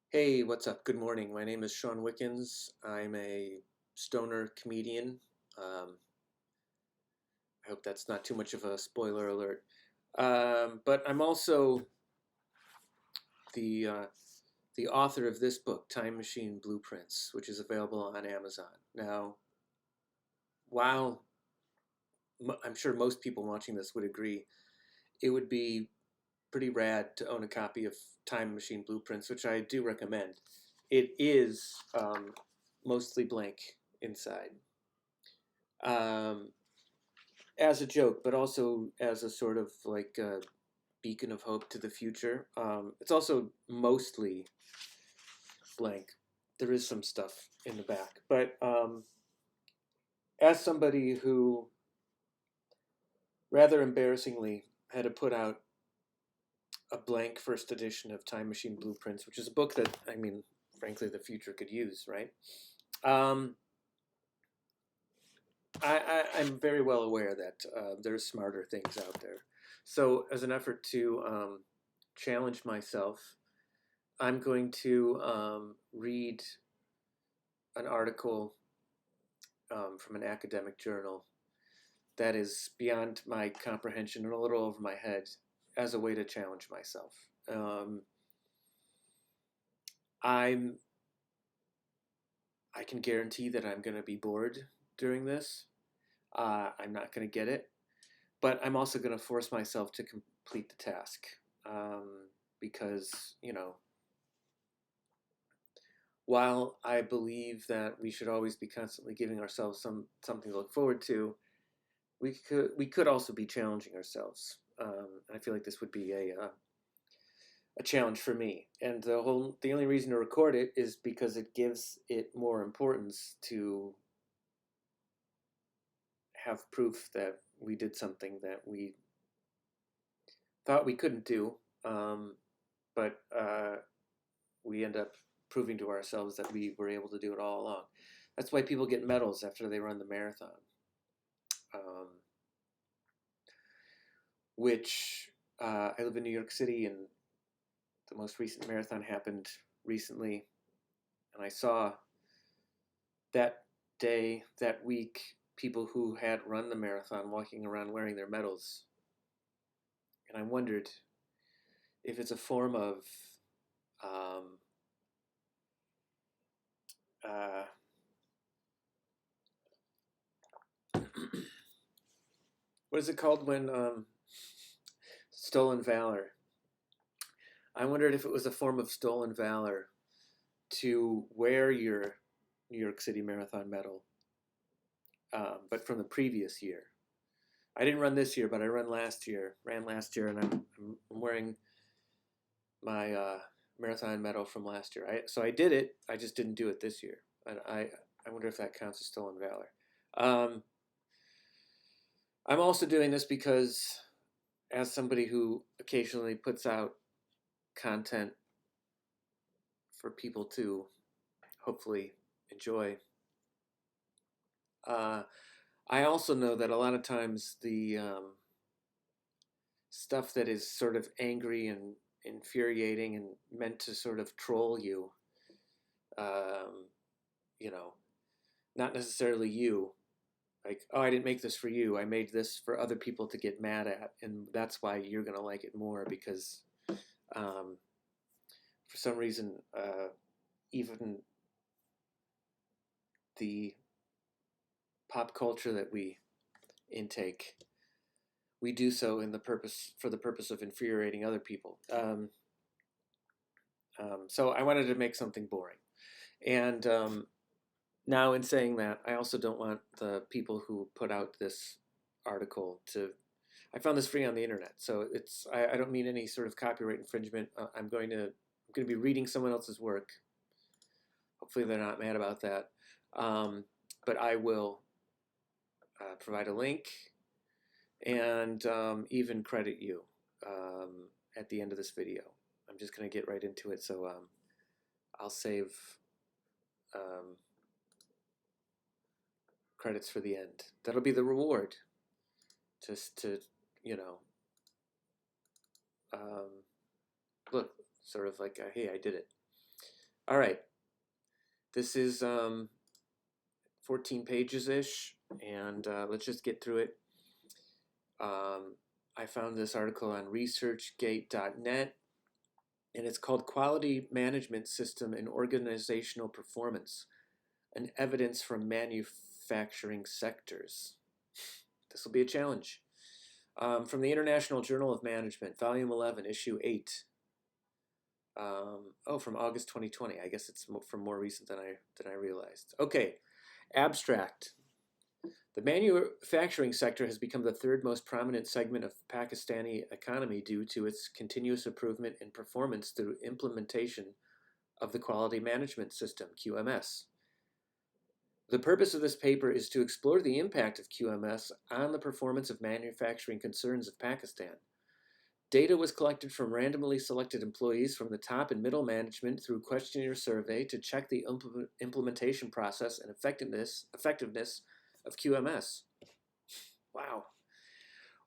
Hey, what's up? Good morning. My name is Shawn Wickens. I'm a stoner comedian. Um, I hope that's not too much of a spoiler alert. But I'm also the uh, the author of this book, Time Machine Blueprints, which is available on Amazon. Now, while I'm sure most people watching this would agree, it would be pretty rad to own a copy of Time Machine Blueprints, which I do recommend. It is mostly blank inside. Um, as a joke, but also as a sort of like a beacon of hope to the future. It's also mostly blank. There is some stuff in the back, but as somebody who rather embarrassingly had to put out a blank first edition of Time Machine Blueprints, which is a book that frankly, the future could use, right? Um, I'm very well aware that there's smarter things out there. So, as an effort to challenge myself, I'm going to read an article from an academic journal that is beyond my comprehension and a little over my head as a way to challenge myself. Um, I'm I can guarantee that I'm going to be bored during this. I'm not going to get it, but I'm also going to force myself to complete the task because while I believe that we should always be constantly giving ourselves something to look forward to, we could also be challenging ourselves. And I feel like this would be a challenge for me. And the only reason to record it is because it gives it more importance to have proof that we did something that we thought we couldn't do, but we end up proving to ourselves that we were able to do it all along. That's why people get medals after they run the marathon, um, which I live in New York City, and the most recent marathon happened recently, and I saw that day, that week, people who had run the marathon walking around wearing their medals, and I wondered if it's a form of um, uh, what is it called when stolen valor. I wondered if it was a form of stolen valor to wear your New York City Marathon medal, but from the previous year. I didn't run this year, but I ran last year, and I'm wearing my marathon medal from last year. So I did it. I just didn't do it this year. And I wonder if that counts as stolen valor. Um, I'm also doing this because, as somebody who occasionally puts out content for people to hopefully enjoy, uh, I also know that a lot of times the stuff that is sort of angry and infuriating and meant to sort of troll you, um, you know, not necessarily you. Like, oh, I didn't make this for you. I made this for other people to get mad at, and that's why you're gonna like it more because, um, for some reason, even the pop culture that we intake, we do so in the purpose for the purpose of infuriating other people. So I wanted to make something boring, and now in saying that, I also don't want the people who put out this article to. I found this free on the internet, so I don't mean any sort of copyright infringement. I'm going to be reading someone else's work. Hopefully, they're not mad about that. But I will provide a link and even credit you at the end of this video. I'm just going to get right into it, so I'll save um, credits for the end. That'll be the reward. Just to, you know, um, look, sort of like, hey, I did it. All right, this is 14 pages-ish, and let's just get through it. I found this article on researchgate.net, and it's called Quality Management System and Organizational Performance, an Evidence from Manufacturing Sectors. This will be a challenge. From the International Journal of Management, Volume 11, Issue 8. From August 2020. I guess it's from more recent than I realized. Okay, abstract. The manufacturing sector has become the third most prominent segment of Pakistani economy due to its continuous improvement in performance through implementation of the Quality Management System, QMS. The purpose of this paper is to explore the impact of QMS on the performance of manufacturing concerns of Pakistan. Data was collected from randomly selected employees from the top and middle management through questionnaire survey to check the implementation process and effectiveness of QMS. Wow.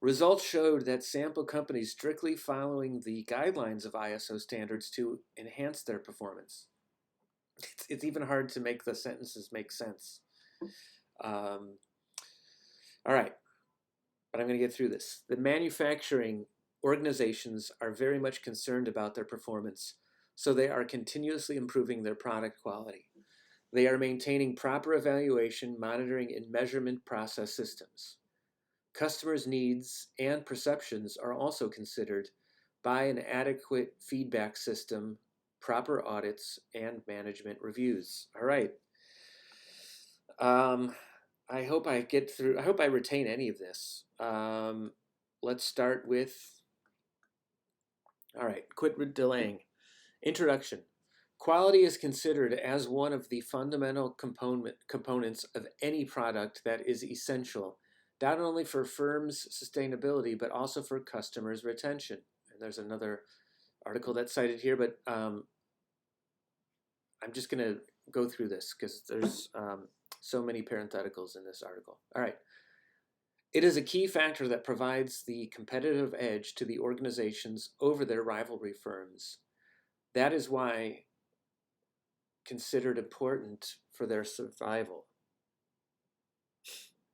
Results showed that sample companies strictly following the guidelines of ISO standards to enhance their performance. It's even hard to make the sentences make sense. All right, but I'm going to get through this. The manufacturing organizations are very much concerned about their performance, so they are continuously improving their product quality. They are maintaining proper evaluation, monitoring, and measurement process systems. Customers' needs and perceptions are also considered by an adequate feedback system, proper audits, and management reviews. All right. I hope I retain any of this. Let's start with, all right, quit delaying. Introduction. Quality is considered as one of the fundamental components of any product that is essential, not only for firms' sustainability, but also for customers' retention. And there's another article that's cited here, but I'm just going to go through this because there's so many parentheticals in this article. All right. It is a key factor that provides the competitive edge to the organizations over their rivalry firms. That is why considered important for their survival.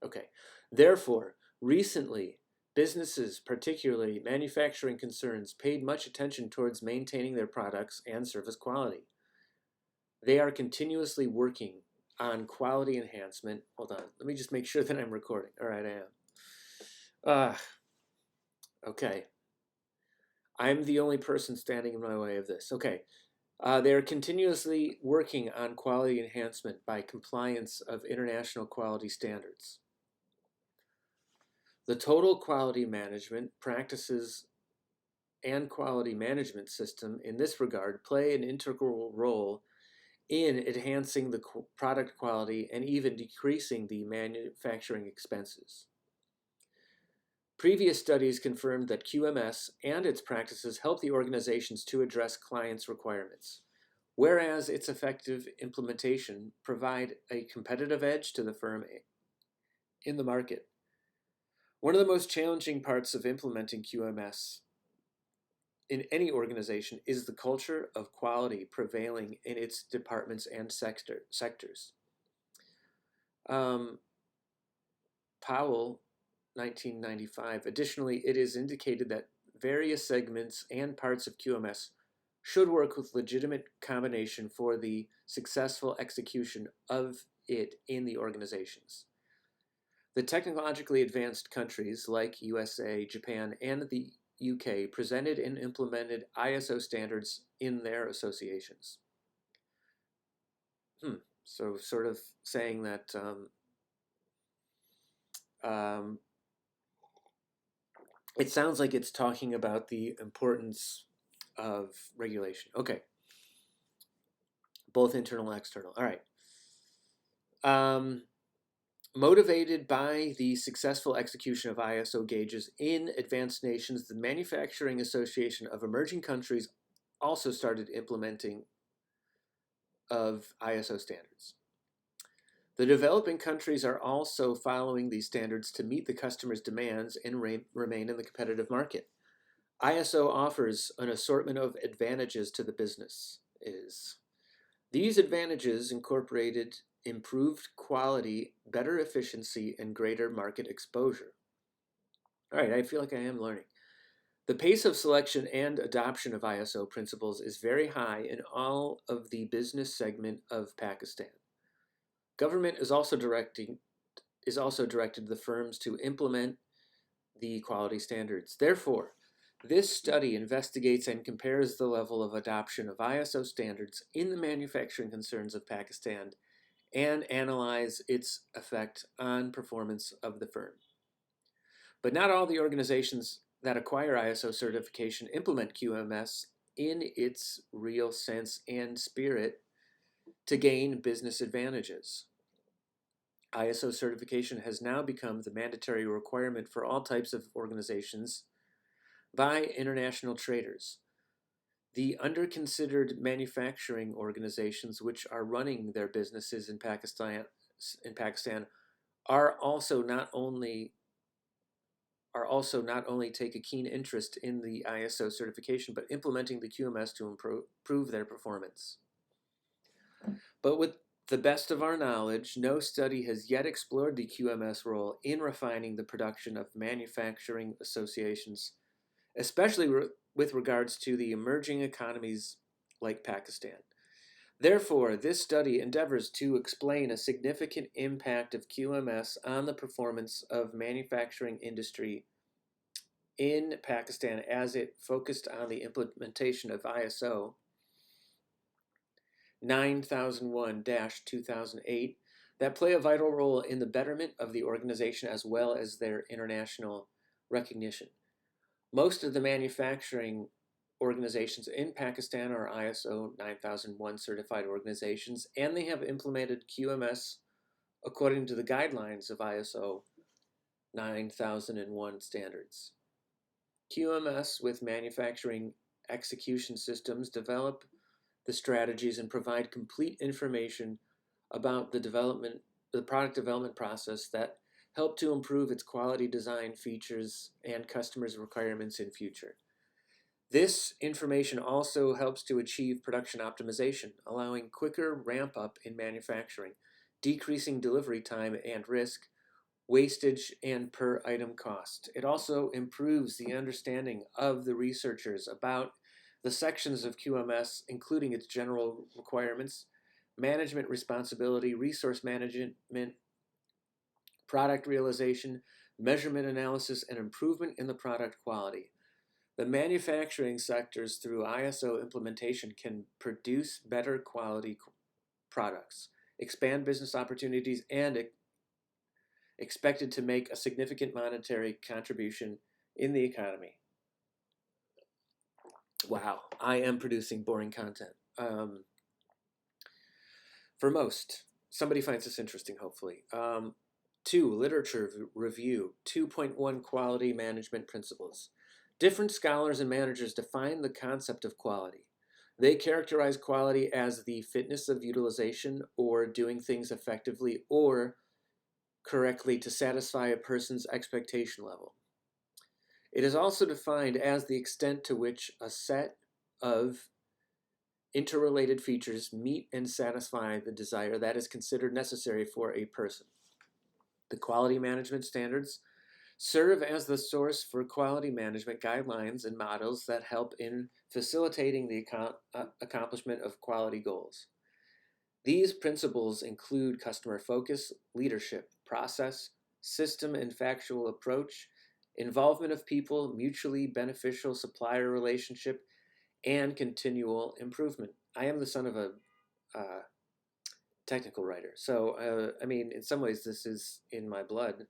Okay. Therefore, recently, businesses, particularly manufacturing concerns, paid much attention towards maintaining their products and service quality. They are continuously working on quality enhancement. Hold on. Let me just make sure that I'm recording. All right, I am. Okay. I'm the only person standing in my way of this. Okay. They are continuously working on quality enhancement by compliance of international quality standards. The total quality management practices and quality management system in this regard play an integral role in enhancing the product quality and even decreasing the manufacturing expenses. Previous studies confirmed that QMS and its practices help the organizations to address clients' requirements, whereas its effective implementation provide a competitive edge to the firm in the market. One of the most challenging parts of implementing QMS in any organization is the culture of quality prevailing in its departments and sectors. Powell, 1995. Additionally, it is indicated that various segments and parts of QMS should work with legitimate combination for the successful execution of it in the organizations. The technologically advanced countries like USA, Japan, and the UK presented and implemented ISO standards in their associations. So sort of saying that it sounds like it's talking about the importance of regulation. Okay. Both internal and external. All right. Motivated by the successful execution of ISO gauges in advanced nations, the Manufacturing Association of Emerging Countries also started implementing of ISO standards. The developing countries are also following these standards to meet the customer's demands and remain in the competitive market. ISO offers an assortment of advantages to the business. These advantages incorporated improved quality, better efficiency, and greater market exposure. All right, I feel like I am learning. The pace of selection and adoption of ISO principles is very high in all of the business segment of Pakistan. Government is also directed the firms to implement the quality standards. Therefore, this study investigates and compares the level of adoption of ISO standards in the manufacturing concerns of Pakistan and analyze its effect on performance of the firm. But not all the organizations that acquire ISO certification implement QMS in its real sense and spirit to gain business advantages. ISO certification has now become the mandatory requirement for all types of organizations by international traders. The under-considered manufacturing organizations which are running their businesses in Pakistan are also not only take a keen interest in the ISO certification, but implementing the QMS to improve their performance. But with the best of our knowledge, no study has yet explored the QMS role in refining the production of manufacturing associations, especially with regards to the emerging economies like Pakistan. Therefore, this study endeavors to explain a significant impact of QMS on the performance of manufacturing industry in Pakistan as it focused on the implementation of ISO 9001-2008 that play a vital role in the betterment of the organization as well as their international recognition. Most of the manufacturing organizations in Pakistan are ISO 9001 certified organizations, and they have implemented QMS according to the guidelines of ISO 9001 standards. QMS with manufacturing execution systems develop the strategies and provide complete information about the product development process that help to improve its quality, design, features, and customers' requirements in future. This information also helps to achieve production optimization, allowing quicker ramp up in manufacturing, decreasing delivery time and risk, wastage, and per item cost. It also improves the understanding of the researchers about the sections of QMS, including its general requirements, management responsibility, resource management, product realization, measurement analysis, and improvement in the product quality. The manufacturing sectors through ISO implementation can produce better quality products, expand business opportunities, and expected to make a significant monetary contribution in the economy. Wow, I am producing boring content. For most, somebody finds this interesting, hopefully. 2, literature review, 2.1 quality management principles. Different scholars and managers define the concept of quality. They characterize quality as the fitness of utilization or doing things effectively or correctly to satisfy a person's expectation level. It is also defined as the extent to which a set of interrelated features meet and satisfy the desire that is considered necessary for a person. The quality management standards serve as the source for quality management guidelines and models that help in facilitating the accomplishment of quality goals. These principles include customer focus, leadership, process, system and factual approach, involvement of people, mutually beneficial supplier relationship, and continual improvement. I am the son of a technical writer, so in some ways this is in my blood.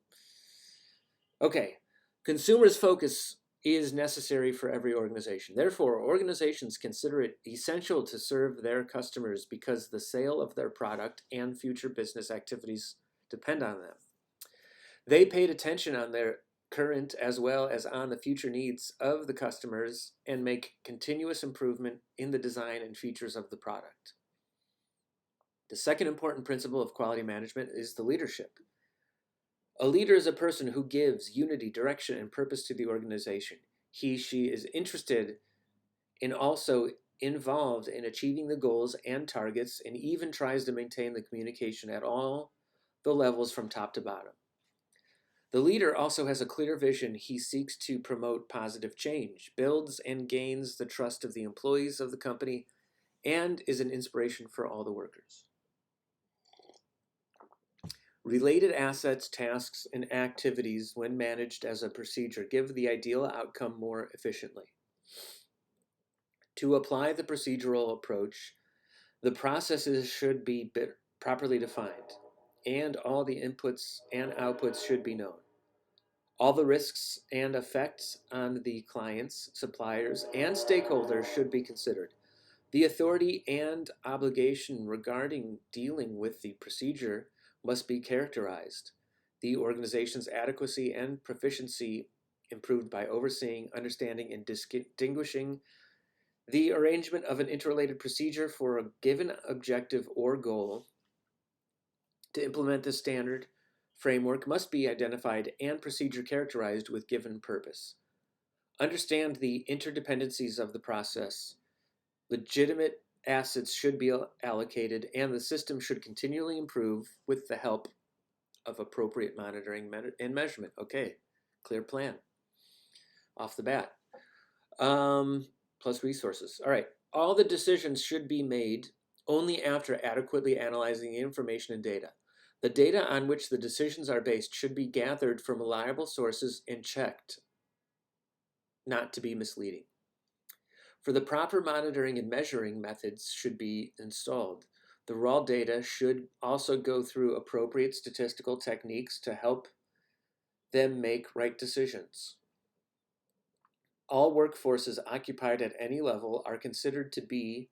Okay, consumers' focus is necessary for every organization. Therefore, organizations consider it essential to serve their customers because the sale of their product and future business activities depend on them. They paid attention on their current as well as on the future needs of the customers and make continuous improvement in the design and features of the product. The second important principle of quality management is the leadership. A leader is a person who gives unity, direction, and purpose to the organization. she is interested and also involved in achieving the goals and targets, and even tries to maintain the communication at all the levels from top to bottom. The leader also has a clear vision. He seeks to promote positive change, builds and gains the trust of the employees of the company, and is an inspiration for all the workers. Related assets, tasks, and activities, when managed as a procedure, give the ideal outcome more efficiently. To apply the procedural approach, the processes should be properly defined, and all the inputs and outputs should be known. All the risks and effects on the clients, suppliers, and stakeholders should be considered. The authority and obligation regarding dealing with the procedure must be characterized. The organization's adequacy and proficiency improved by overseeing, understanding, and distinguishing the arrangement of an interrelated procedure for a given objective or goal. To implement this standard framework must be identified and procedure characterized with given purpose. Understand the interdependencies of the process. Legitimate assets should be allocated, and the system should continually improve with the help of appropriate monitoring and measurement. Okay, clear plan off the bat. Plus resources. All right, all the decisions should be made only after adequately analyzing the information and data. The data on which the decisions are based should be gathered from reliable sources and checked, not to be misleading. For the proper monitoring and measuring methods should be installed. The raw data should also go through appropriate statistical techniques to help them make right decisions. All workforces occupied at any level are considered to be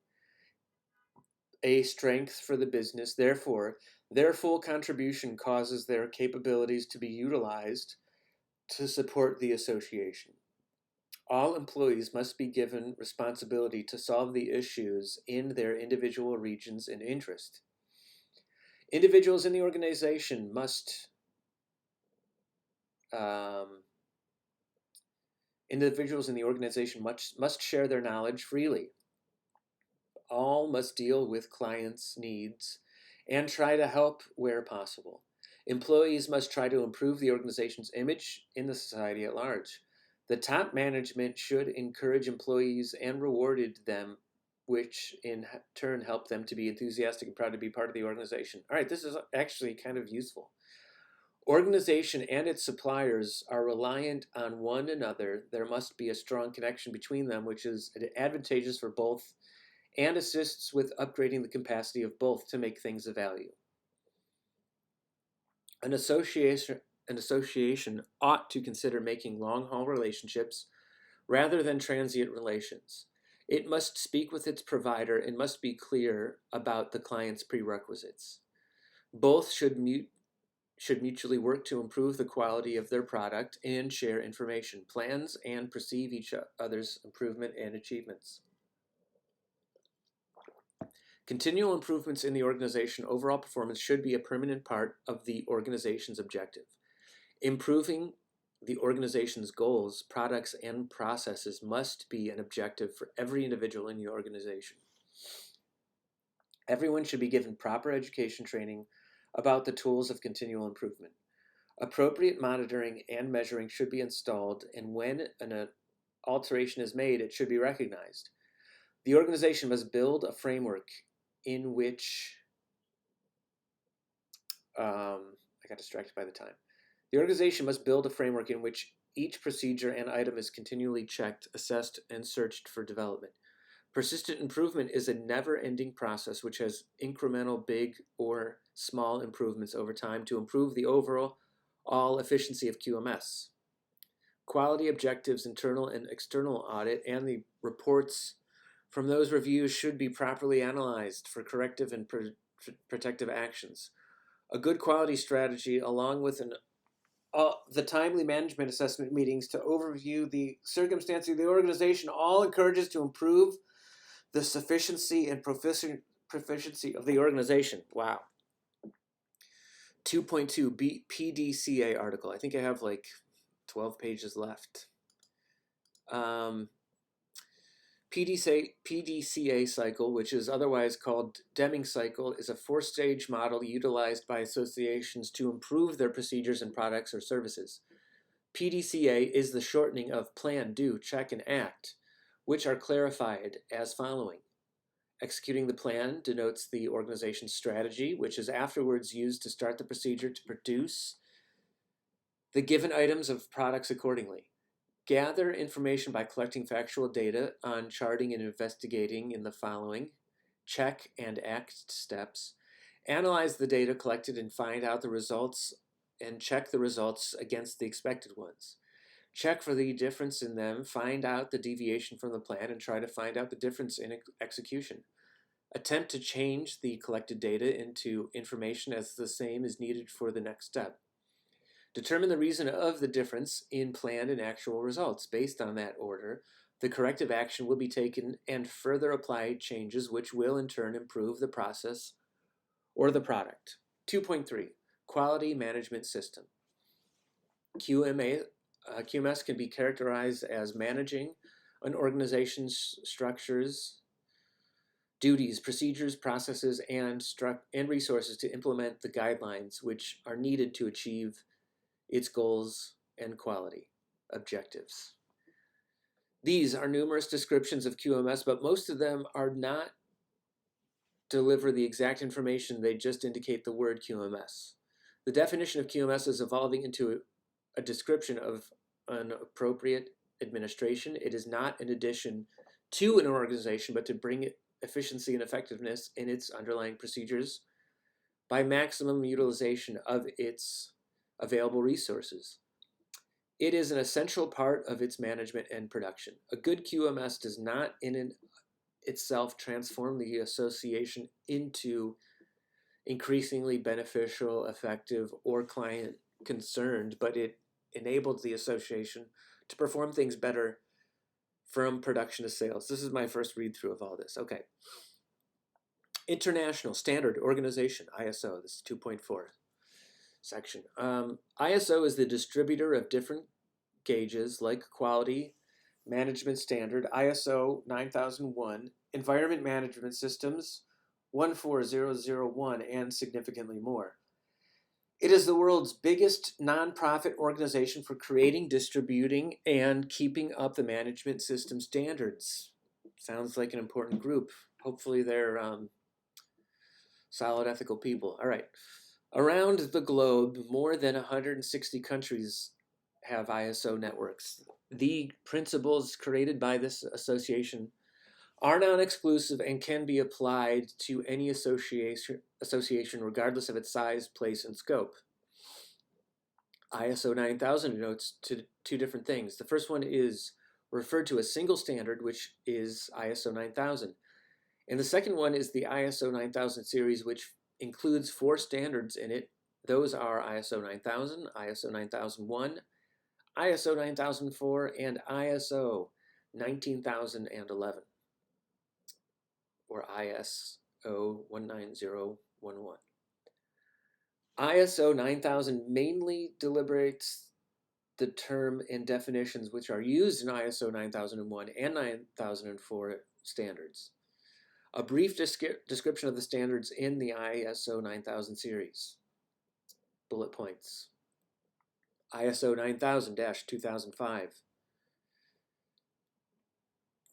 a strength for the business. Therefore, their full contribution causes their capabilities to be utilized to support the association. All employees must be given responsibility to solve the issues in their individual regions and interest. Individuals in the organization must share their knowledge freely. All must deal with clients' needs and try to help where possible. Employees must try to improve the organization's image in the society at large. The top management should encourage employees and rewarded them, which in turn help them to be enthusiastic and proud to be part of the organization. All right, this is actually kind of useful. Organization and its suppliers are reliant on one another. There must be a strong connection between them, which is advantageous for both and assists with upgrading the capacity of both to make things of value. An association ought to consider making long-haul relationships rather than transient relations. It must speak with its provider and must be clear about the client's prerequisites. Both should mutually work to improve the quality of their product and share information, plans, and perceive each other's improvement and achievements. Continual improvements in the organization overall performance should be a permanent part of the organization's objective. Improving the organization's goals, products, and processes must be an objective for every individual in the organization. Everyone should be given proper education training about the tools of continual improvement. Appropriate monitoring and measuring should be installed, and when an alteration is made, it should be recognized. The organization must build a framework in which I got distracted by the time. The organization must build a framework in which each procedure and item is continually checked, assessed, and searched for development. Persistent improvement is a never-ending process which has incremental big or small improvements over time to improve the overall efficiency of QMS. Quality objectives, internal and external audit, and the reports from those reviews should be properly analyzed for corrective and protective actions. A good quality strategy, along with the timely management assessment meetings to overview the circumstances of the organization, all encourages to improve the sufficiency and proficiency of the organization. Wow. 2.2 PDCA article. I think I have like 12 pages left. Um, PDCA cycle, which is otherwise called Deming cycle, is a four-stage model utilized by associations to improve their procedures and products or services. PDCA is the shortening of plan, do, check, and act, which are clarified as following. Executing the plan denotes the organization's strategy, which is afterwards used to start the procedure to produce the given items of products accordingly. Gather information by collecting factual data on charting and investigating in the following check and act steps. Analyze the data collected and find out the results and check the results against the expected ones. Check for the difference in them, find out the deviation from the plan, and try to find out the difference in execution. Attempt to change the collected data into information as the same is needed for the next step. Determine the reason of the difference in planned and actual results. Based on that order, the corrective action will be taken and further apply changes which will in turn improve the process or the product. 2.3 Quality Management System. QMS can be characterized as managing an organization's structures, duties, procedures, processes, and resources to implement the guidelines which are needed to achieve its goals and quality objectives. These are numerous descriptions of QMS, but most of them are not deliver the exact information, they just indicate the word QMS. The definition of QMS is evolving into a description of an appropriate administration. It is not an addition to an organization, but to bring efficiency and effectiveness in its underlying procedures by maximum utilization of its available resources. It is an essential part of its management and production. A good QMS does not in itself transform the association into increasingly beneficial, effective, or client concerned, but it enables the association to perform things better from production to sales. This is my first read through of all this. Okay. International Standard Organization, ISO. This is 2.4 section. ISO is the distributor of different gauges like quality management standard, ISO 9001, environment management systems 14001, and significantly more. It is the world's biggest nonprofit organization for creating, distributing, and keeping up the management system standards. Sounds like an important group. Hopefully they're solid, ethical people. All right. Around the globe, more than 160 countries have ISO networks. The principles created by this association are non-exclusive and can be applied to any association regardless of its size, place, and scope. ISO 9000 denotes two different things. The first one is referred to as single standard, which is ISO 9000. And the second one is the ISO 9000 series, which includes 4 standards in it. Those are ISO 9000, ISO 9001, ISO 9004, and ISO 19011, or ISO 19011. ISO 9000 mainly deliberates the term and definitions which are used in ISO 9001 and 9004 standards. A brief description of the standards in the ISO 9000 series. Bullet points. ISO 9000-2005.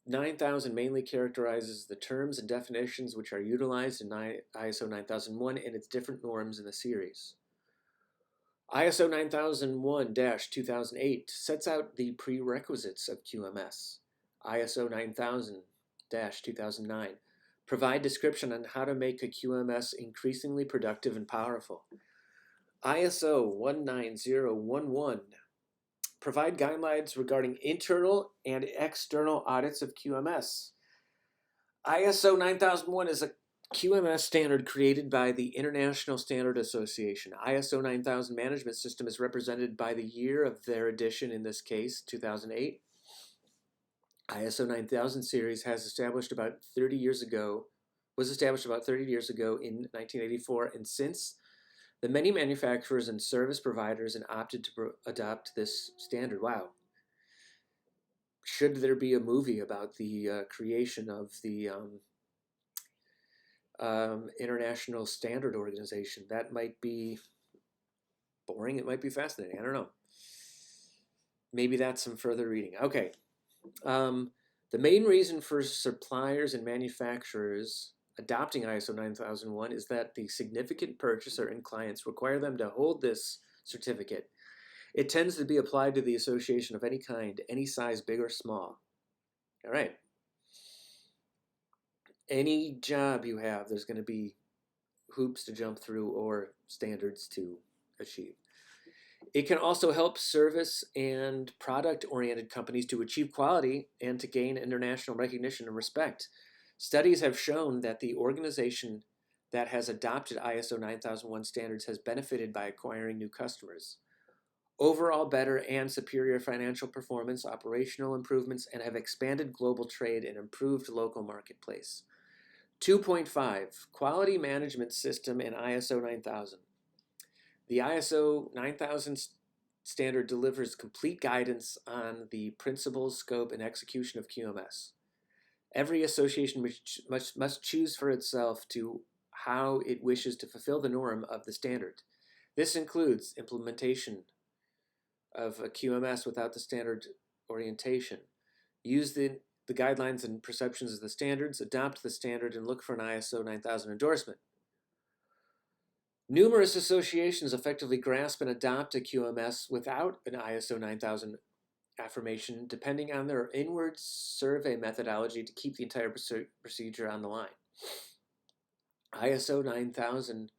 9000 mainly characterizes the terms and definitions which are utilized in ISO 9001 and its different norms in the series. ISO 9001-2008 sets out the prerequisites of QMS. ISO 9000-2009 provide description on how to make a QMS increasingly productive and powerful. ISO 19011 provide guidelines regarding internal and external audits of QMS. ISO 9001 is a QMS standard created by the International Standard Association. ISO 9000 management system is represented by the year of their edition, in this case, 2008. ISO 9000 series was established about 30 years ago in 1984, and since the many manufacturers and service providers have opted to adopt this standard. Wow. should there be a movie about the creation of the International Standard Organization? That might be boring. It might be fascinating. I don't know. Maybe that's some further reading. Okay. The main reason for suppliers and manufacturers adopting ISO 9001 is that the significant purchaser and clients require them to hold this certificate. It tends to be applied to the association of any kind, any size, big or small. All right. Any job you have, there's going to be hoops to jump through or standards to achieve. It can also help service and product-oriented companies to achieve quality and to gain international recognition and respect. Studies have shown that the organization that has adopted ISO 9001 standards has benefited by acquiring new customers, overall better and superior financial performance, operational improvements, and have expanded global trade and improved local marketplace. 2.5, Quality Management System in ISO 9000. The ISO 9000 standard delivers complete guidance on the principles, scope, and execution of QMS. Every association must choose for itself to how it wishes to fulfill the norm of the standard. This includes implementation of a QMS without the standard orientation, use the guidelines and perceptions of the standards, adopt the standard, and look for an ISO 9000 endorsement. Numerous associations effectively grasp and adopt a QMS without an ISO 9000 affirmation, depending on their inward survey methodology to keep the entire procedure on the line. ISO 9000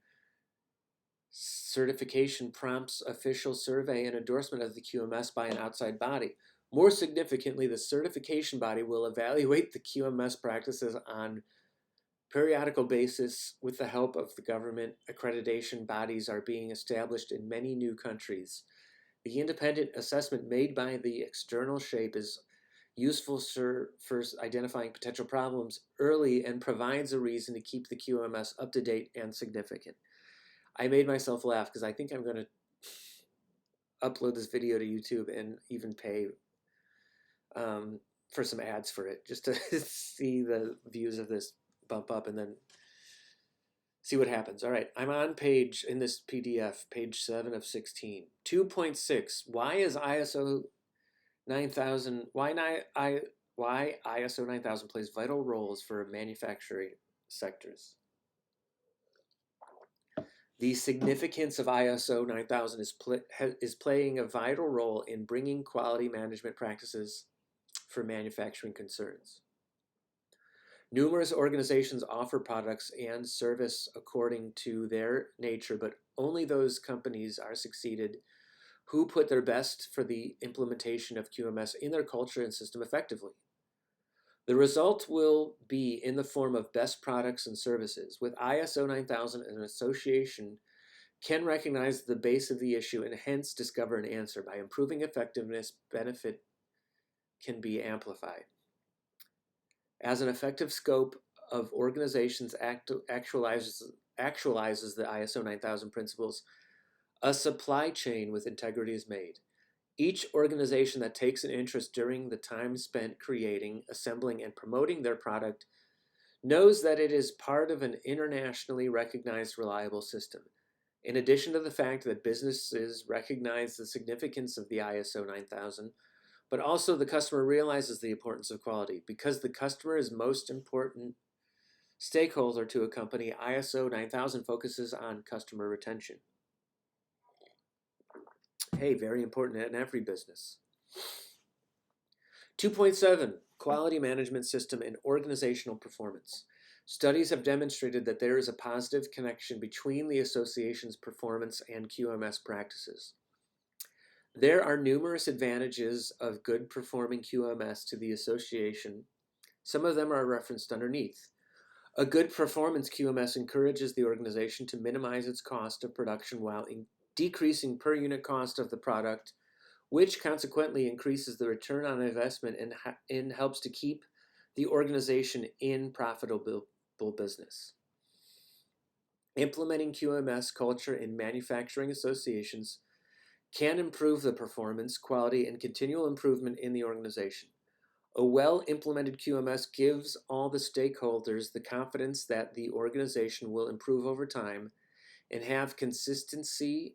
certification prompts official survey and endorsement of the QMS by an outside body. More significantly, the certification body will evaluate the QMS practices on periodical basis with the help of the government. Accreditation bodies are being established in many new countries. The independent assessment made by the external shape is useful for identifying potential problems early and provides a reason to keep the QMS up to date and significant. I made myself laugh because I think I'm going to upload this video to YouTube and even pay for some ads for it, just to see the views of this bump up and then see what happens. All right, I'm on page, in this PDF, page 7 of 16. 2.6, why is ISO 9000, why ISO 9000 plays vital roles for manufacturing sectors. The significance of ISO 9000 is playing a vital role in bringing quality management practices for manufacturing concerns. Numerous organizations offer products and service according to their nature, but only those companies are succeeded who put their best for the implementation of QMS in their culture and system effectively. The result will be in the form of best products and services. With ISO 9000, an association can recognize the base of the issue and hence discover an answer. By improving effectiveness, benefit can be amplified. As an effective scope of organizations actualizes the ISO 9000 principles, a supply chain with integrity is made. Each organization that takes an interest during the time spent creating, assembling, and promoting their product knows that it is part of an internationally recognized reliable system. In addition to the fact that businesses recognize the significance of the ISO 9000, but also the customer realizes the importance of quality. Because the customer is most important stakeholder to a company, ISO 9000 focuses on customer retention. Hey, very important in every business. 2.7, Quality Management System and Organizational Performance. Studies have demonstrated that there is a positive connection between the association's performance and QMS practices. There are numerous advantages of good performing QMS to the association. Some of them are referenced underneath. A good performance QMS encourages the organization to minimize its cost of production while decreasing per unit cost of the product, which consequently increases the return on investment and helps to keep the organization in profitable business. Implementing QMS culture in manufacturing associations can improve the performance, quality, and continual improvement in the organization. A well-implemented QMS gives all the stakeholders the confidence that the organization will improve over time and have consistency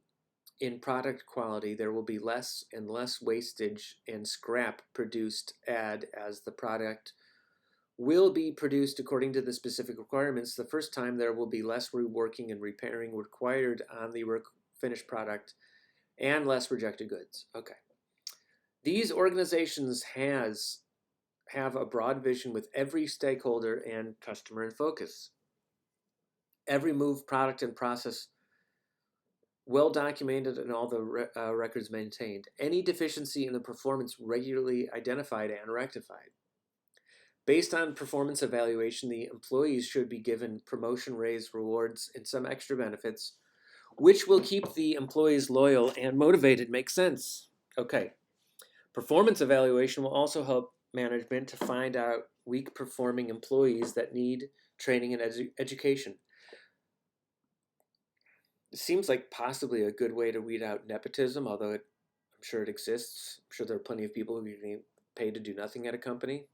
in product quality. There will be less and less wastage and scrap produced as the product will be produced according to the specific requirements. The first time there will be less reworking and repairing required on the finished product and less rejected goods. Okay. These organizations have a broad vision with every stakeholder and customer in focus. Every move, product, and process well documented and all the records maintained. Any deficiency in the performance regularly identified and rectified. Based on performance evaluation, the employees should be given promotion, raise, rewards, and some extra benefits, which will keep the employees loyal and motivated. Makes sense. Okay. Performance evaluation will also help management to find out weak performing employees that need training and education. It seems like possibly a good way to weed out nepotism, although I'm sure it exists. I'm sure there are plenty of people who get paid to do nothing at a company.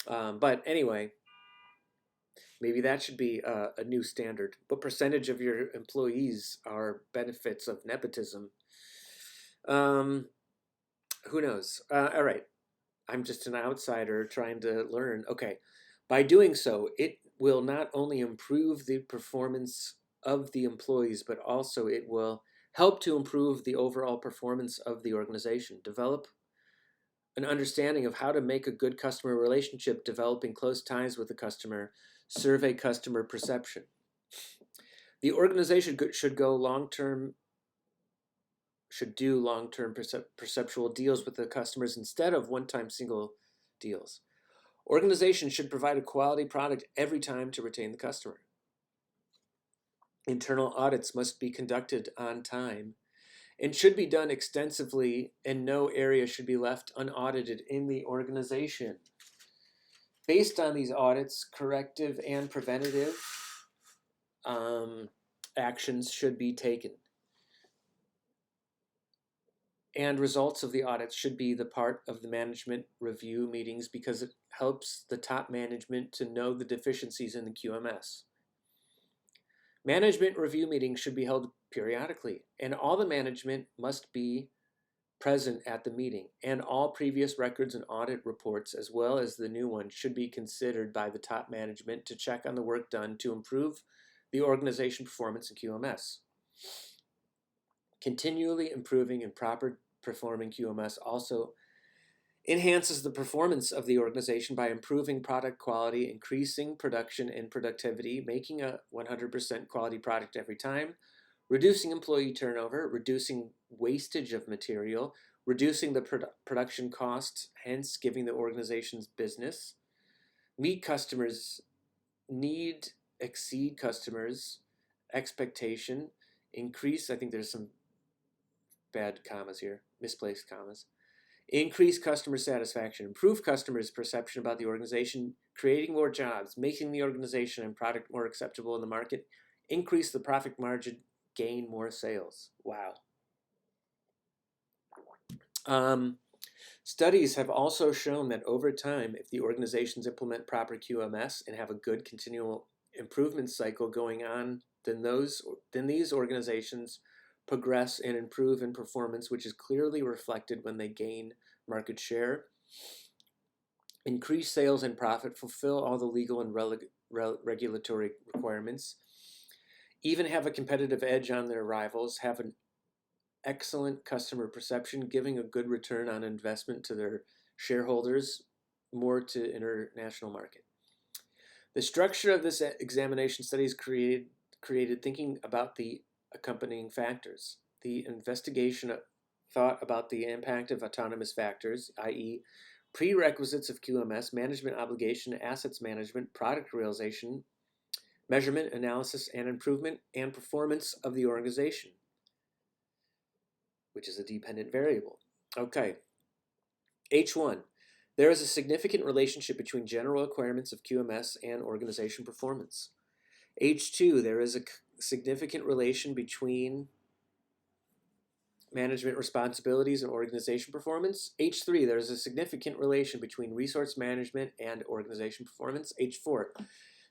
But anyway, maybe that should be a new standard. What percentage of your employees are benefits of nepotism? Who knows? All right. I'm just an outsider trying to learn. Okay. By doing so, it will not only improve the performance of the employees, but also it will help to improve the overall performance of the organization. Develop an understanding of how to make a good customer relationship, developing close ties with the customer, survey customer perception. The organization should do long-term perceptual deals with the customers instead of one-time single deals. Organizations should provide a quality product every time to retain the customer. Internal audits must be conducted on time and should be done extensively, and no area should be left unaudited in the organization. Based on these audits, corrective and preventative actions should be taken. And results of the audits should be the part of the management review meetings because it helps the top management to know the deficiencies in the QMS. Management review meetings should be held periodically, and all the management must be present at the meeting, and all previous records and audit reports, as well as the new ones, should be considered by the top management to check on the work done to improve the organization performance in QMS. Continually improving and proper performing QMS also enhances the performance of the organization by improving product quality, increasing production and productivity, making a 100% quality product every time, reducing employee turnover, reducing wastage of material, reducing the production costs, hence giving the organization's business, meet customers' need, exceed customers' expectation, increase, I think there's some bad commas here, misplaced commas. Increase customer satisfaction, improve customers' perception about the organization, creating more jobs, making the organization and product more acceptable in the market, increase the profit margin, gain more sales. Wow. Studies have also shown that over time, if the organizations implement proper QMS and have a good continual improvement cycle going on, then these organizations progress and improve in performance, which is clearly reflected when they gain market share, increase sales and profit, fulfill all the legal and regulatory requirements, even have a competitive edge on their rivals, have an excellent customer perception, giving a good return on investment to their shareholders, more to international market. The structure of this examination study is created thinking about the accompanying factors. The investigation thought about the impact of autonomous factors, i.e., prerequisites of QMS, management obligation, assets management, product realization, measurement, analysis, and improvement, and performance of the organization, which is a dependent variable. Okay. H1. There is a significant relationship between general requirements of QMS and organization performance. H2. There is a significant relation between management responsibilities and organization performance. H3, there's a significant relation between resource management and organization performance. H4,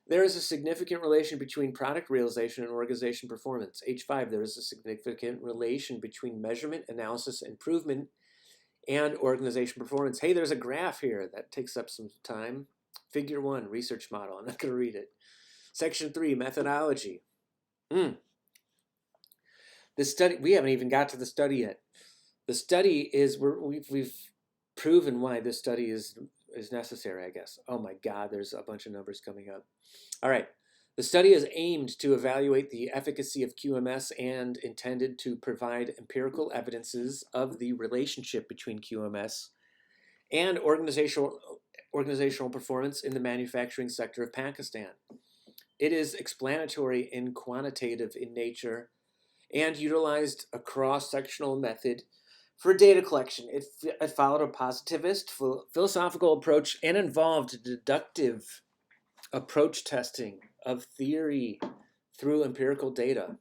there is a significant relation between product realization and organization performance. H5, there is a significant relation between measurement, analysis, improvement, and organization performance. Hey, there's a graph here that takes up some time. Figure 1, research model. I'm not going to read it. Section 3, methodology. The study, we haven't even got to the study yet. The study is, we've proven why this study is necessary, I guess. Oh my God, there's a bunch of numbers coming up. All right. The study is aimed to evaluate the efficacy of QMS and intended to provide empirical evidences of the relationship between QMS and organizational performance in the manufacturing sector of Pakistan. It is explanatory and quantitative in nature and utilized a cross-sectional method for data collection. It followed a positivist philosophical approach and involved deductive approach testing of theory through empirical data.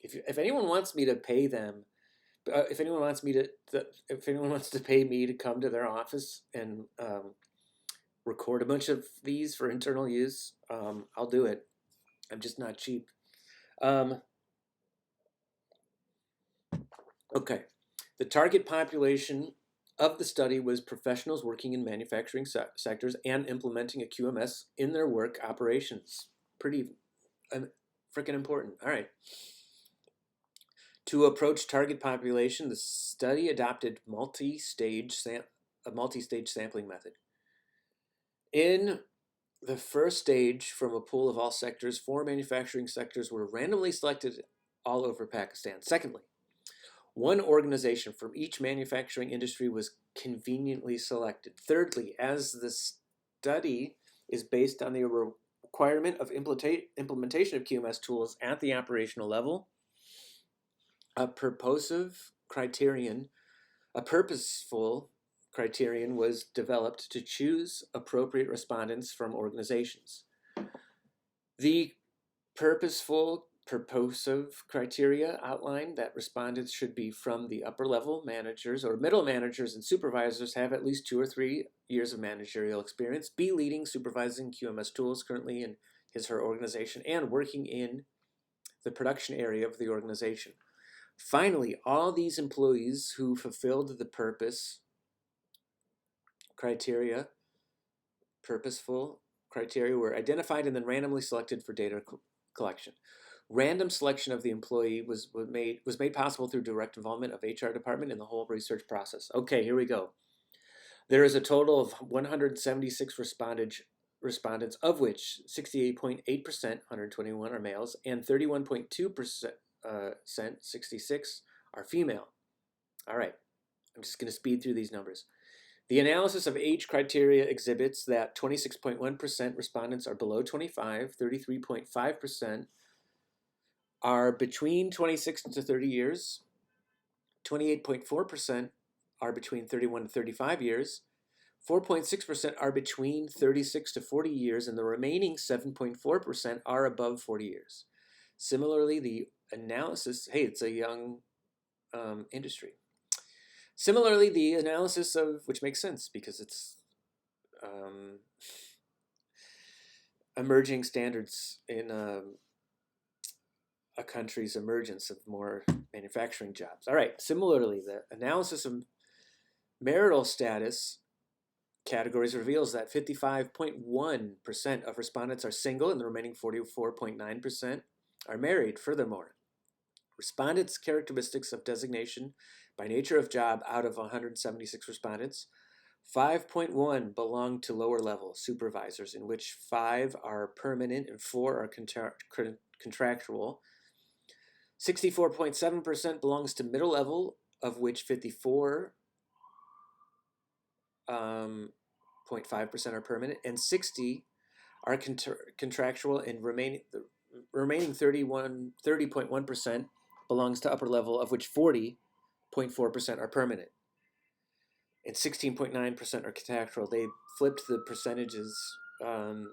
If anyone wants me to pay them, if anyone wants to pay me to come to their office and record a bunch of these for internal use, I'll do it. I'm just not cheap. Okay. The target population of the study was professionals working in manufacturing sectors and implementing a QMS in their work operations. Pretty freaking important. All right. To approach target population, the study adopted a multi-stage sampling method. In the first stage, from a pool of all sectors, 4 manufacturing sectors were randomly selected all over Pakistan. Secondly, 1 organization from each manufacturing industry was conveniently selected. Thirdly, as the study is based on the requirement of implementation of QMS tools at the operational level, a purposeful criterion was developed to choose appropriate respondents from organizations. The purposive criteria outline that respondents should be from the upper level managers or middle managers and supervisors, have at least 2 or 3 years of managerial experience, be leading supervising QMS tools currently in his/her organization, and working in the production area of the organization. Finally, all these employees who fulfilled the purposeful criteria were identified and then randomly selected for data collection. Random selection of the employee was made possible through direct involvement of HR department in the whole research process. Okay, here we go. There is a total of 176 respondents, of which 68.8%, 121, are males, and 31.2%, 66, are female. All right, I'm just going to speed through these numbers. The analysis of age criteria exhibits that 26.1% respondents are below 25, 33.5% are between 26 to 30 years, 28.4% are between 31 to 35 years, 4.6% are between 36 to 40 years, and the remaining 7.4% are above 40 years. Similarly, the analysis, hey, it's a young industry. Similarly, the analysis of, which makes sense because it's emerging standards in a country's emergence of more manufacturing jobs. All right, similarly, the analysis of marital status categories reveals that 55.1% of respondents are single and the remaining 44.9% are married. Furthermore, respondents' characteristics of designation by nature of job, out of 176 respondents, 5.1 belong to lower level supervisors, in which 5 are permanent and 4 are contractual. 64.7% belongs to middle level, of which 54.5% are permanent, and 60 are contractual, and remaining 30.1% belongs to upper level, of which 40.4% are permanent, and 16.9% are contractual. They flipped the percentages and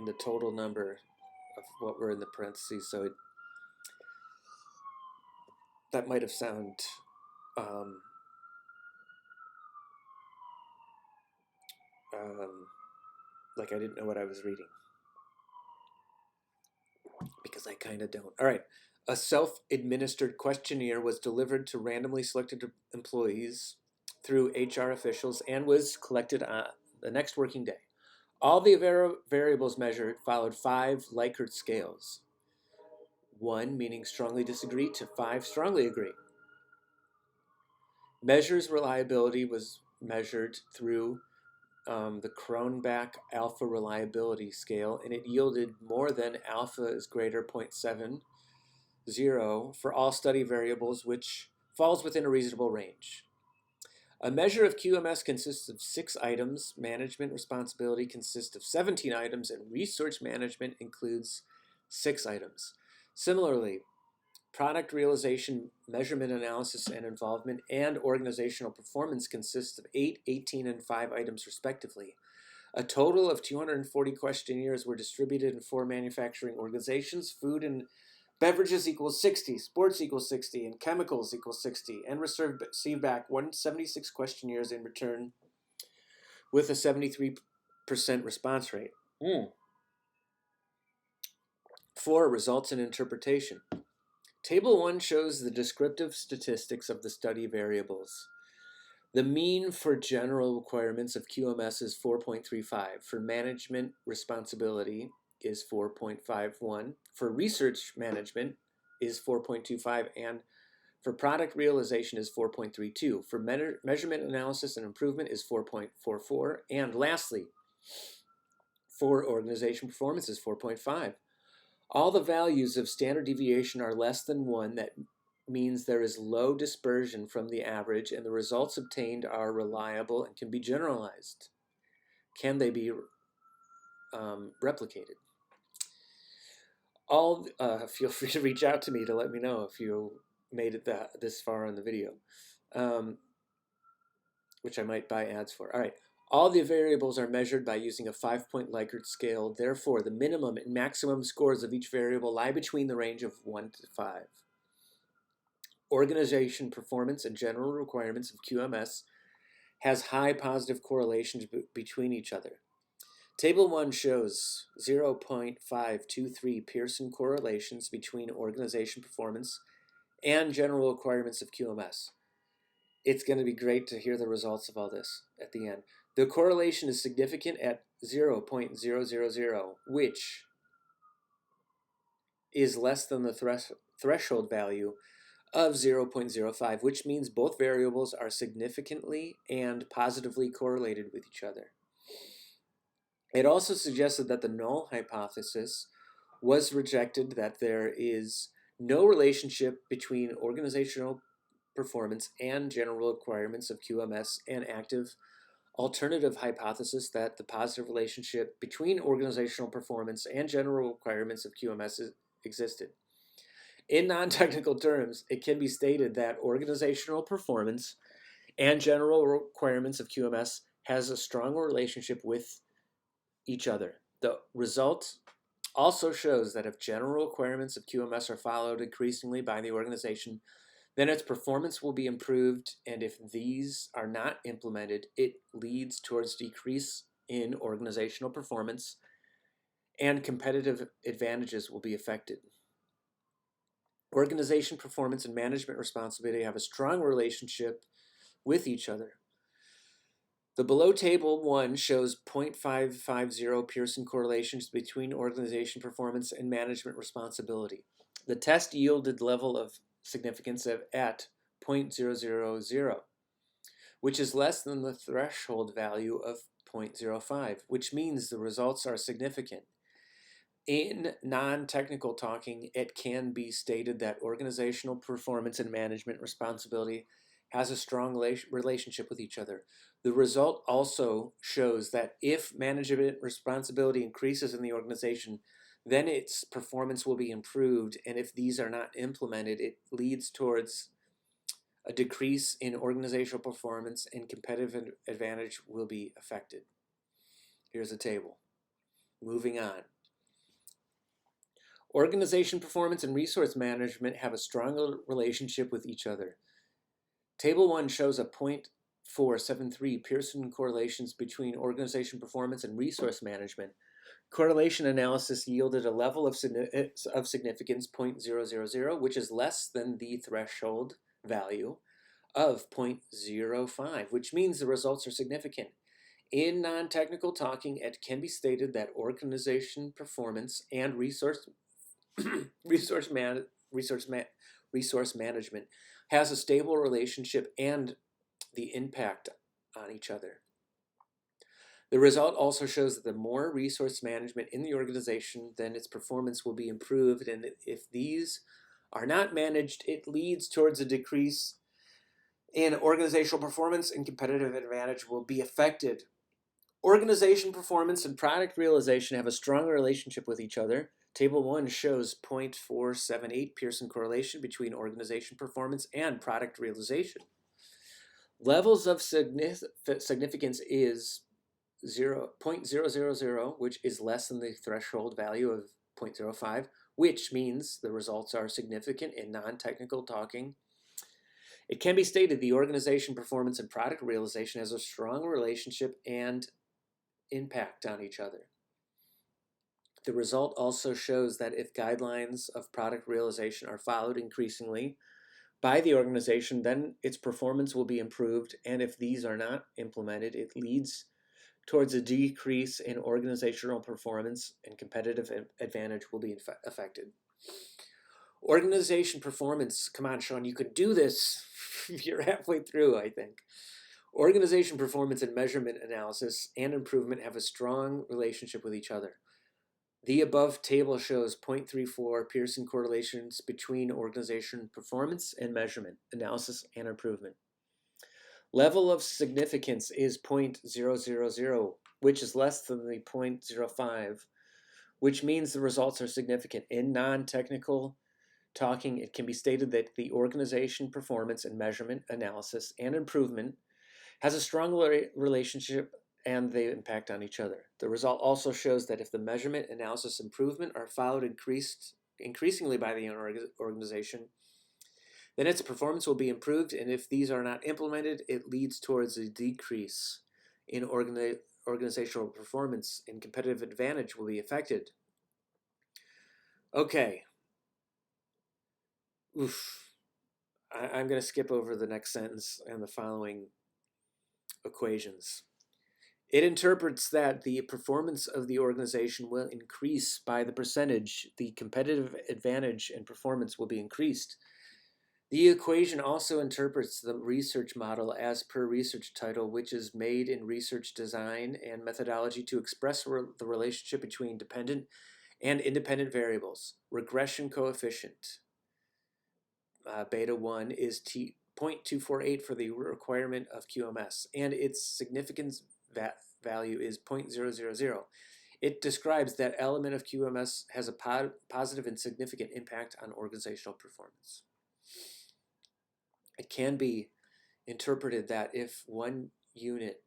the total number of what were in the parentheses, so that might have sounded um, like I didn't know what I was reading, because I kind of don't. All right. A self-administered questionnaire was delivered to randomly selected employees through HR officials and was collected on the next working day. All the variables measured followed 5 Likert scales. 1 meaning strongly disagree to 5 strongly agree. Measures reliability was measured through the Cronbach alpha reliability scale, and it yielded more than alpha is greater 0.70 for all study variables, which falls within a reasonable range. A measure of QMS consists of 6 items, management responsibility consists of 17 items, and research management includes 6 items. Similarly, product realization, measurement analysis and involvement, and organizational performance consists of 8, 18, and 5 items respectively. A total of 240 questionnaires were distributed in 4 manufacturing organizations. Food and beverages equals 60, sports equals 60, and chemicals equals 60, and received back 176 questionnaires in return with a 73% response rate. 4. Results and interpretation. Table 1 shows the descriptive statistics of the study variables. The mean for general requirements of QMS is 4.35. For management responsibility is 4.51. For research management is 4.25. And for product realization is 4.32. For measurement analysis and improvement is 4.44. And lastly, for organization performance is 4.5. All the values of standard deviation are less than 1. That means there is low dispersion from the average, and the results obtained are reliable and can be generalized. Can they be replicated? Feel free to reach out to me to let me know if you made it this far on the video, which I might buy ads for. All right. All the variables are measured by using a 5-point Likert scale. Therefore, the minimum and maximum scores of each variable lie between the range of 1 to 5. Organization performance and general requirements of QMS has high positive correlations between each other. Table 1 shows 0.523 Pearson correlations between organization performance and general requirements of QMS. It's going to be great to hear the results of all this at the end. The correlation is significant at 0.000, which is less than the threshold value of 0.05, which means both variables are significantly and positively correlated with each other. It also suggested that the null hypothesis was rejected, that there is no relationship between organizational performance and general requirements of QMS, and active alternative hypothesis that the positive relationship between organizational performance and general requirements of QMS existed. In non-technical terms, it can be stated that organizational performance and general requirements of QMS has a strong relationship with each other. The result also shows that if general requirements of QMS are followed increasingly by the organization, then its performance will be improved, and if these are not implemented, it leads towards decrease in organizational performance, and competitive advantages will be affected. Organization performance and management responsibility have a strong relationship with each other. The below table 1 shows 0.550 Pearson correlations between organization performance and management responsibility. The test yielded level of significance at 0.000, which is less than the threshold value of 0.05, which means the results are significant. In non-technical talking, it can be stated that organizational performance and management responsibility has a strong relationship with each other. The result also shows that if management responsibility increases in the organization, then its performance will be improved, and if these are not implemented, it leads towards a decrease in organizational performance, and competitive advantage will be affected. Here's a table. Moving on. Organization performance and resource management have a strong relationship with each other. Table 1 shows a 0.473 Pearson correlations between organization performance and resource management. Correlation analysis yielded a level of significance 0.000, which is less than the threshold value of 0.05, which means the results are significant. In non-technical talking, it can be stated that organization performance and resource management has a stable relationship and the impact on each other. The result also shows that the more resource management in the organization, then its performance will be improved, and if these are not managed, it leads towards a decrease in organizational performance, and competitive advantage will be affected. Organization performance and product realization have a strong relationship with each other. Table 1 shows 0.478 Pearson correlation between organization performance and product realization. Levels of significance is 0.000, which is less than the threshold value of 0.05, which means the results are significant in non-technical talking. It can be stated the organization performance and product realization has a strong relationship and impact on each other. The result also shows that if guidelines of product realization are followed increasingly by the organization, then its performance will be improved, and if these are not implemented, it leads towards a decrease in organizational performance, and competitive advantage will be affected. Organization performance, come on, Shawn, you could do this. You're halfway through, I think. Organization performance and measurement analysis and improvement have a strong relationship with each other. The above table shows 0.34 Pearson correlations between organization performance and measurement, analysis, and improvement. Level of significance is 0.000, which is less than the 0.05, which means the results are significant. In non-technical talking, it can be stated that the organization performance and measurement, analysis, and improvement has a strong relationship and they impact on each other. The result also shows that if the measurement, analysis, improvement are followed increasingly by the organization, then its performance will be improved, and if these are not implemented, it leads towards a decrease in organizational performance, and competitive advantage will be affected. Okay. I'm going to skip over the next sentence and the following equations. It interprets that the performance of the organization will increase by the percentage. The competitive advantage and performance will be increased. The equation also interprets the research model as per research title, which is made in research design and methodology to express the relationship between dependent and independent variables. Regression coefficient, beta 1, is 0.248 for the requirement of QMS, and its significance value is 0.000. It describes that element of QMS has a positive and significant impact on organizational performance. It can be interpreted that if one unit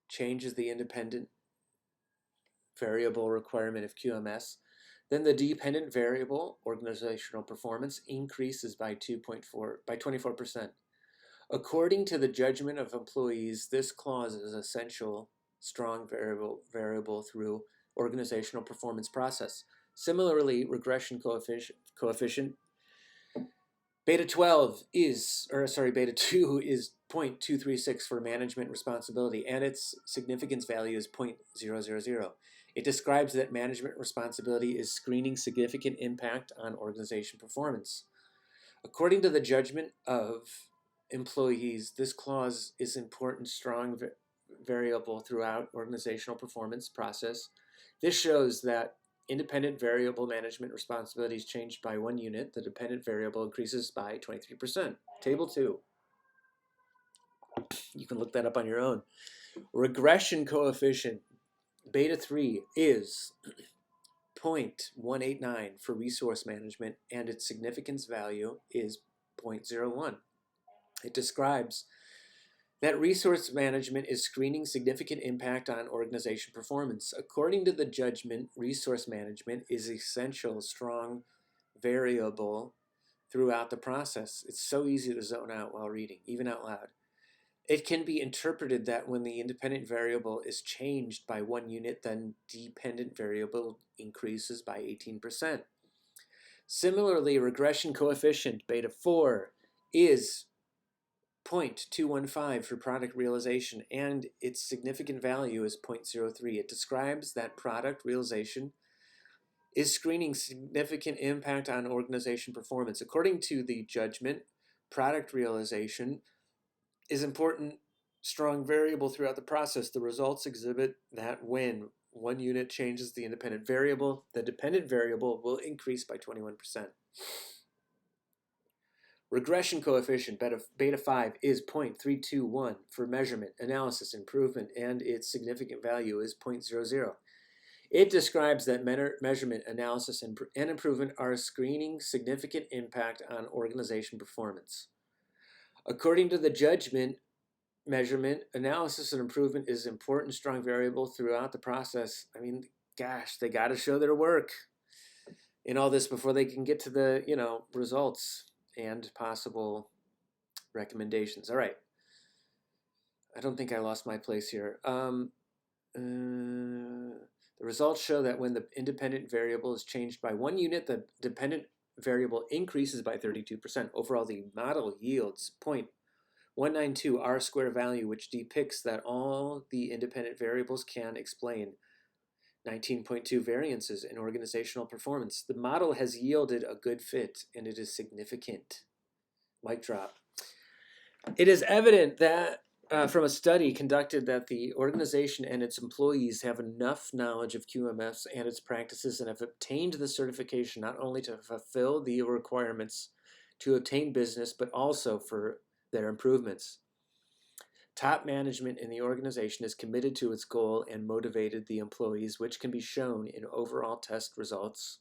changes the independent variable requirement of QMS, then the dependent variable, organizational performance, increases by 24%. According to the judgment of employees, this clause is essential, strong variable through organizational performance process. Similarly, regression coefficient beta 2 is 0.236 for management responsibility, and its significance value is 0.000. It describes that management responsibility is screening significant impact on organization performance. According to the judgment of employees, this clause is important, strong variable throughout organizational performance process. This shows that independent variable management responsibilities changed by 1 unit. The dependent variable increases by 23%. Table 2. You can look that up on your own. Regression coefficient, beta 3, is 0.189 for resource management, and its significance value is 0.01. It describes that resource management is screening significant impact on organization performance. According to the judgment, resource management is essential, strong variable throughout the process. It's so easy to zone out while reading, even out loud. It can be interpreted that when the independent variable is changed by 1 unit, then dependent variable increases by 18%. Similarly, regression coefficient beta 4 is 0.215 for product realization, and its significant value is 0.03. It describes that product realization is screening significant impact on organization performance. According to the judgment, product realization is important, strong variable throughout the process. The results exhibit that when 1 unit changes the independent variable, the dependent variable will increase by 21%. Regression coefficient beta 5 is 0.321 for measurement, analysis, improvement, and its significant value is 0.00. It describes that measurement, analysis, and improvement are screening significant impact on organization performance. According to the judgment, measurement, analysis, and improvement is important, strong variable throughout the process. I mean, gosh, they got to show their work in all this before they can get to the, results and possible recommendations. All right. I don't think I lost my place here. The results show that when the independent variable is changed by 1 unit, the dependent variable increases by 32%. Overall, the model yields 0.192 R-square value, which depicts that all the independent variables can explain 19.2 variances in organizational performance. The model has yielded a good fit, and it is significant. Mic drop. It is evident that from a study conducted that the organization and its employees have enough knowledge of QMS and its practices and have obtained the certification not only to fulfill the requirements to obtain business, but also for their improvements. Top management in the organization is committed to its goal and motivated the employees, which can be shown in overall test results.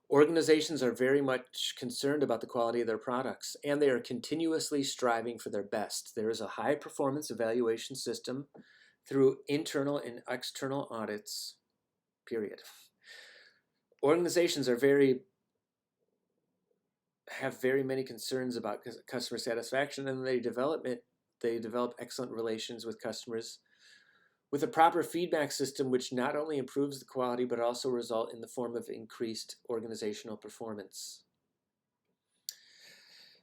Organizations are very much concerned about the quality of their products, and they are continuously striving for their best. There is a high-performance evaluation system through internal and external audits, period. Organizations have very many concerns about customer satisfaction, and they develop excellent relations with customers with a proper feedback system, which not only improves the quality but also result in the form of increased organizational performance.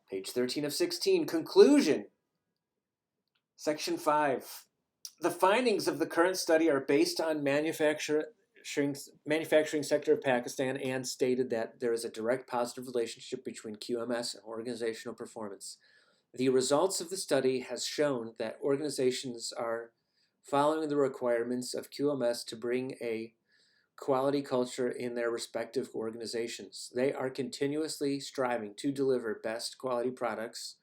Page 13 of 16, conclusion. Section 5. The findings of the current study are based on manufacturing sector of Pakistan and stated that there is a direct positive relationship between QMS and organizational performance. The results of the study has shown that organizations are following the requirements of QMS to bring a quality culture in their respective organizations. They are continuously striving to deliver best quality products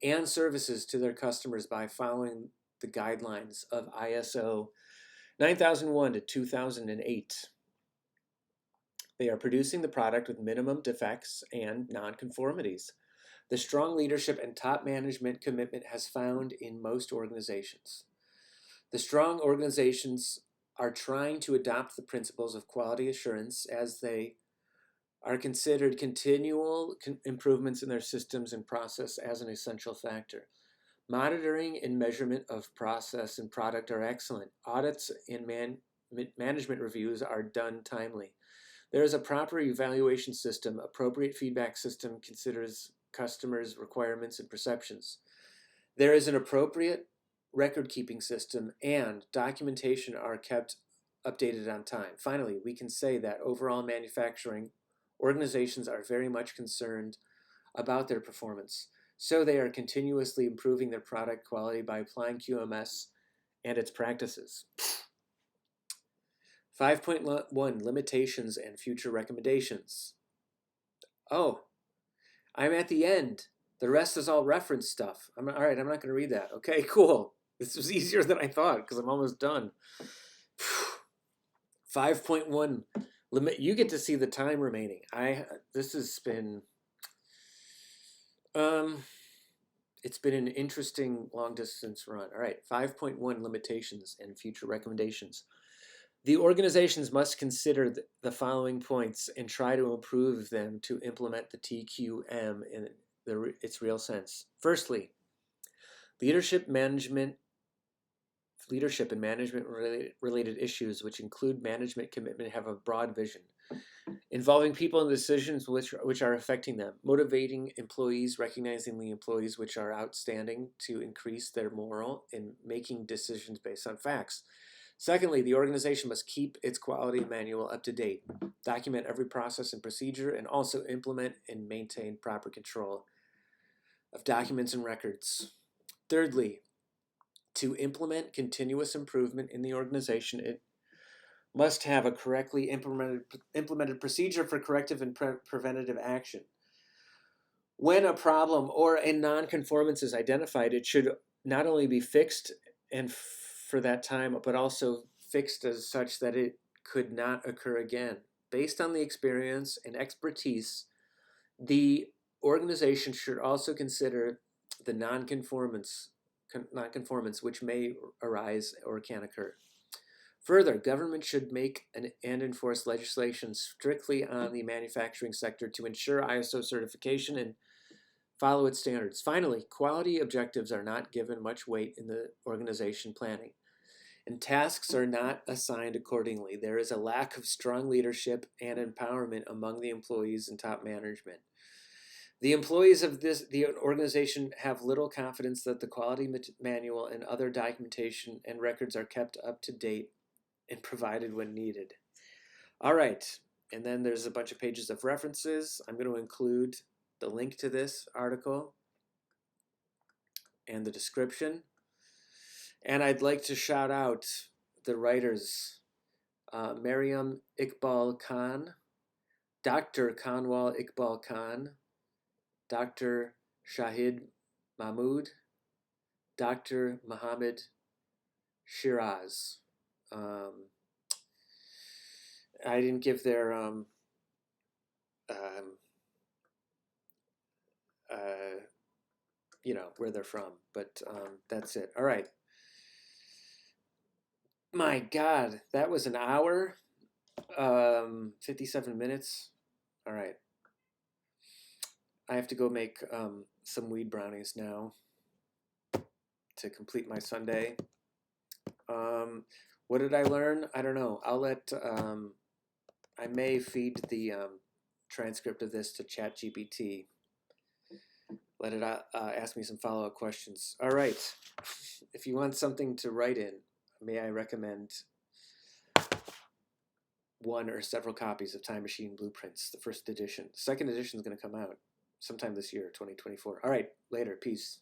and services to their customers by following the guidelines of ISO 9001 to 2008. They are producing the product with minimum defects and nonconformities. The strong leadership and top management commitment has found in most organizations. The strong organizations are trying to adopt the principles of quality assurance as they are considered continual improvements in their systems and process as an essential factor. Monitoring and measurement of process and product are excellent. Audits and management reviews are done timely. There is a proper evaluation system. Appropriate feedback system considers customers' requirements and perceptions. There is an appropriate record-keeping system, and documentation are kept updated on time. Finally, we can say that overall manufacturing organizations are very much concerned about their performance, so they are continuously improving their product quality by applying QMS and its practices. 5.1, limitations and future recommendations. Oh, I'm at the end. The rest is all reference stuff. All right, I'm not going to read that. Okay, cool. This was easier than I thought because I'm almost done. 5.1, you get to see the time remaining. This has been, it's been an interesting long distance run. All right, 5.1 limitations and future recommendations. The organizations must consider the following points and try to improve them to implement the TQM in its real sense. Firstly, leadership and management related issues, which include management commitment, have a broad vision involving people and decisions which are affecting them, motivating employees, recognizing the employees which are outstanding to increase their morale, and making decisions based on facts. Secondly, the organization must keep its quality manual up to date, document every process and procedure, and also implement and maintain proper control of documents and records. Thirdly, to implement continuous improvement in the organization, it must have a correctly implemented procedure for corrective and preventative action. When a problem or a nonconformance is identified, it should not only be fixed and for that time, but also fixed as such that it could not occur again. Based on the experience and expertise, the organization should also consider the nonconformance which may arise or can occur. Further, government should make and enforce legislation strictly on the manufacturing sector to ensure ISO certification and follow its standards. Finally, quality objectives are not given much weight in the organization planning, and tasks are not assigned accordingly. There is a lack of strong leadership and empowerment among the employees and top management. The employees of the organization have little confidence that the quality manual and other documentation and records are kept up to date and provided when needed. All right, and then there's a bunch of pages of references. I'm going to include the link to this article and the description. And I'd like to shout out the writers, Maryam Iqbal Khan, Dr. Kanwal Iqbal Khan, Dr. Shahid Mahmood, Dr. Mohammed Shiraz. I didn't give their where they're from, but that's it. All right. My God, that was an hour, 57 minutes. All right. I have to go make some weed brownies now to complete my Sunday. What did I learn? I don't know. I may feed the transcript of this to ChatGPT. Let it ask me some follow-up questions. All right. If you want something to write in, may I recommend one or several copies of Time Machine Blueprints, the first edition. The second edition is going to come out sometime this year, 2024. All right. Later. Peace.